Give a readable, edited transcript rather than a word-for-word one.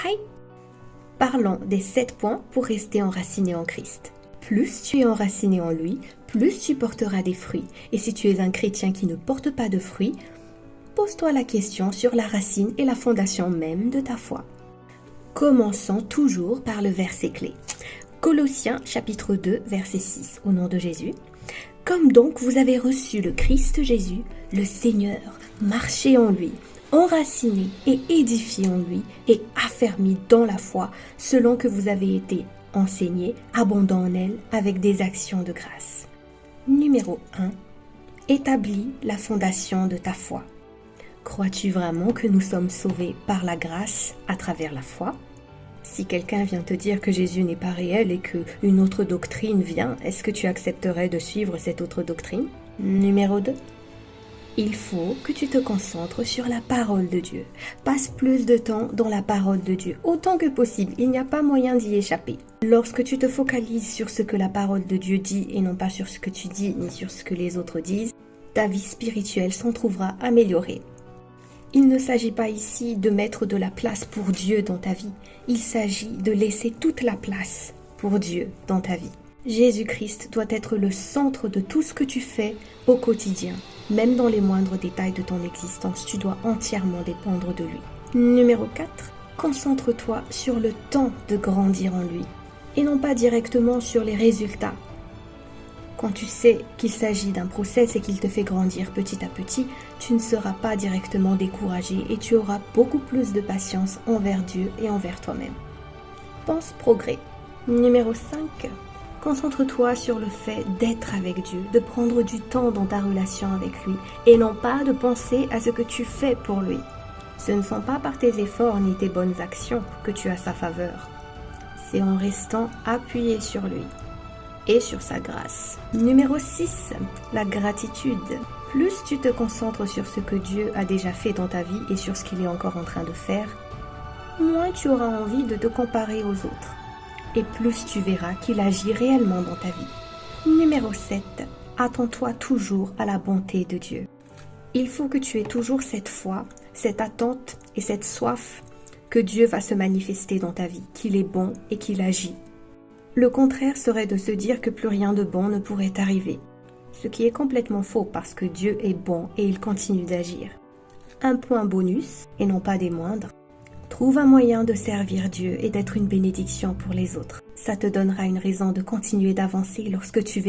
Hi! Parlons des 7 points pour rester enraciné en Christ. Plus tu es enraciné en lui, plus tu porteras des fruits. Et si tu es un chrétien qui ne porte pas de fruits, pose-toi la question sur la racine et la fondation même de ta foi. Commençons toujours par le verset clé. Colossiens chapitre 2, verset 6, au nom de Jésus. Comme donc vous avez reçu le Christ Jésus, le Seigneur, marchez en lui, enraciné et édifié en lui et affermi dans la foi, selon que vous avez été enseigné, abondant en elle avec des actions de grâce. Numéro 1. Établis la fondation de ta foi. Crois-tu vraiment que nous sommes sauvés par la grâce à travers la foi? Si quelqu'un vient te dire que Jésus n'est pas réel et qu'une autre doctrine vient, est-ce que tu accepterais de suivre cette autre doctrine? Numéro 2. Il faut que tu te concentres sur la parole de Dieu. Passe plus de temps dans la parole de Dieu, autant que possible. Il n'y a pas moyen d'y échapper. Lorsque tu te focalises sur ce que la parole de Dieu dit et non pas sur ce que tu dis ni sur ce que les autres disent, ta vie spirituelle s'en trouvera améliorée. Il ne s'agit pas ici de mettre de la place pour Dieu dans ta vie. Il s'agit de laisser toute la place pour Dieu dans ta vie. Jésus-Christ doit être le centre de tout ce que tu fais au quotidien. Même dans les moindres détails de ton existence, tu dois entièrement dépendre de lui. Numéro 4. Concentre-toi sur le temps de grandir en lui et non pas directement sur les résultats. Quand tu sais qu'il s'agit d'un process et qu'il te fait grandir petit à petit, tu ne seras pas directement découragé et tu auras beaucoup plus de patience envers Dieu et envers toi-même. Pense progrès. Numéro 5. Concentre-toi sur le fait d'être avec Dieu, de prendre du temps dans ta relation avec lui et non pas de penser à ce que tu fais pour lui. Ce ne sont pas par tes efforts ni tes bonnes actions que tu as sa faveur. C'est en restant appuyé sur lui et sur sa grâce. Numéro 6. La gratitude. Plus tu te concentres sur ce que Dieu a déjà fait dans ta vie et sur ce qu'il est encore en train de faire, moins tu auras envie de te comparer aux autres. Et plus tu verras qu'il agit réellement dans ta vie. Numéro 7. Attends-toi toujours à la bonté de Dieu. Il faut que tu aies toujours cette foi, cette attente et cette soif que Dieu va se manifester dans ta vie, qu'il est bon et qu'il agit. Le contraire serait de se dire que plus rien de bon ne pourrait arriver. Ce qui est complètement faux parce que Dieu est bon et il continue d'agir. Un point bonus, et non pas des moindres. Trouve un moyen de servir Dieu et d'être une bénédiction pour les autres. Ça te donnera une raison de continuer d'avancer lorsque tu